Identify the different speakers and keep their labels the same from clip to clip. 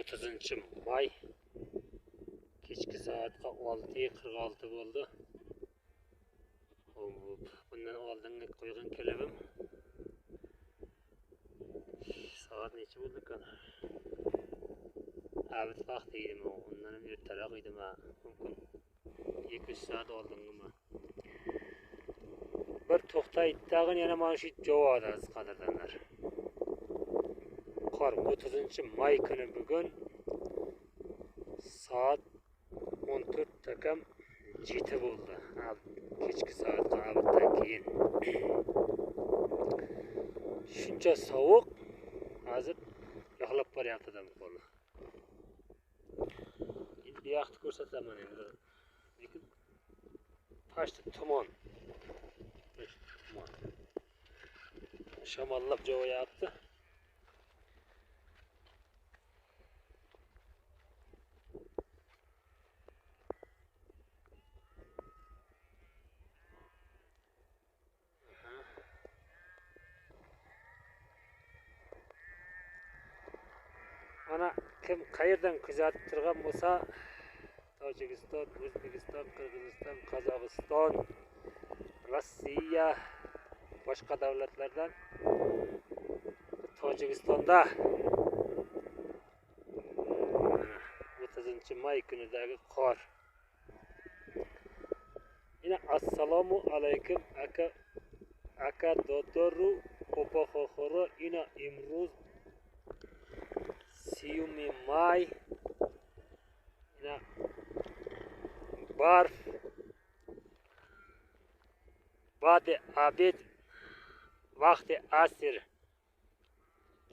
Speaker 1: 30-may kechki soat 6:46 bo'ldi. Bundan oldin qo'ygan kelibim. Soat necha bo'ldi ekan? Abit vaqt edim, undan ertaroq edim. Mumkin 2 soat oldinmi? Bir to'xtaydi tag'in yana mana shu javob aziz qadrdanlar. Qor 30-may kuni bugun soat 14:07 bo'ldi. Kechki soat abitdan keyin. Shuncha sovuq, hozir yo'qlab boryapti adam qo'li. Endi bu yoqni ko'rsataman endi. Lekin pashta tomon. Shamollab jo'yapti. Mana kim qayerdan kuzatib turgan bo'lsa, Tojikiston, O'zbekiston, Qirg'iziston, Qozog'iston, Rossiya, boshqa davlatlardan Tojikistonda 30-may kunidagi qor. Yine assalomu alaykum aka dotoru opoxoxoro ina imruz 30-may ina barf ba'd abid vaqti asr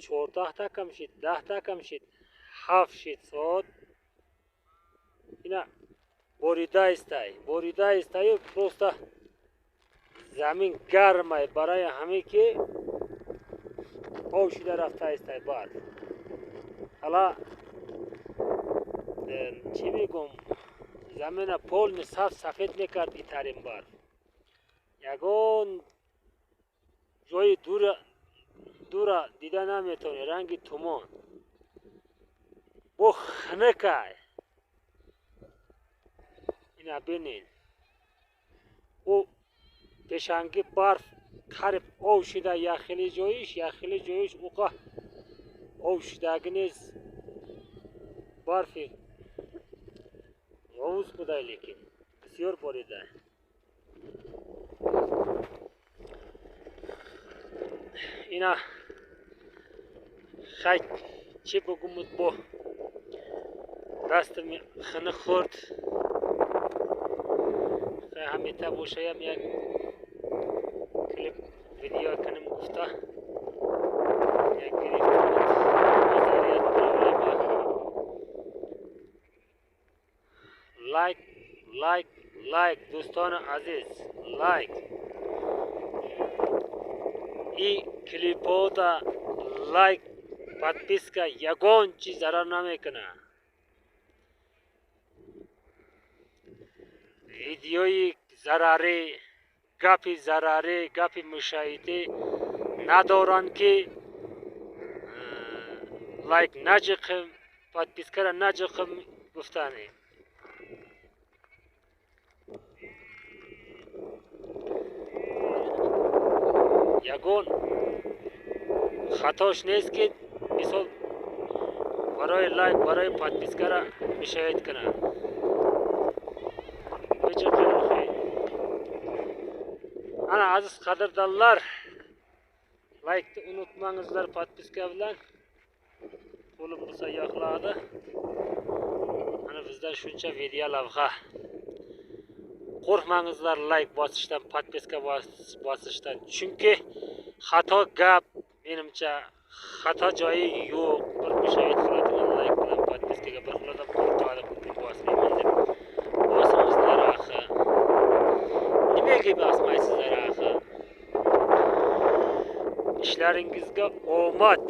Speaker 1: 4 kamshit 10 kamshit 7 soat ina Borida istay просто zamin garmay برای همه که پوشیده رفته استای بار. حالا چی میگم زمین پول صاف سفید میکرد ایترین بار. یگون جای دور دیده نمیتونی رنگی تومان بخنکای اینا بینین او پشنگی برف قریب اوشیده یخلی جویش اوقا اوشیدگی نیست برفی روز بوده لیکن بسیار بریده اینا خیلی چی بگمود با دستم خنه خورد همیتا بوشایم یک کلیپ ویدیو کنم گفته یک گریفت نظریت پروبلم لایک دوستان عزیز لایک این کلیپو دا لایک подписка یگان چیز ضرر نمیکنه ویدیوی ضرری گپی مشاهده ندارن که لایک نجقم подписка را نجقم گفتنه یگون خطاش نیست که مثال برای لایک برای подписка را مشاهده کنه Ana aziz qadrdonlar, like'ni unutmangizlar, podpiska bilan qo'lim bo'lsa yoqladi. Ana bizda shuncha video lavha. Qo'rqmangizlar like bosishdan, podpiska bosishdan. Chunki xato gap, menimcha xato joyi yo'q. Bir mushohid qiladigan like bilan podpiskaga bir xilada qo'rqadi, bosmayman deb. Bosimizlar axir. Nimaga bosmaysizlar axir? İşleringizga omad.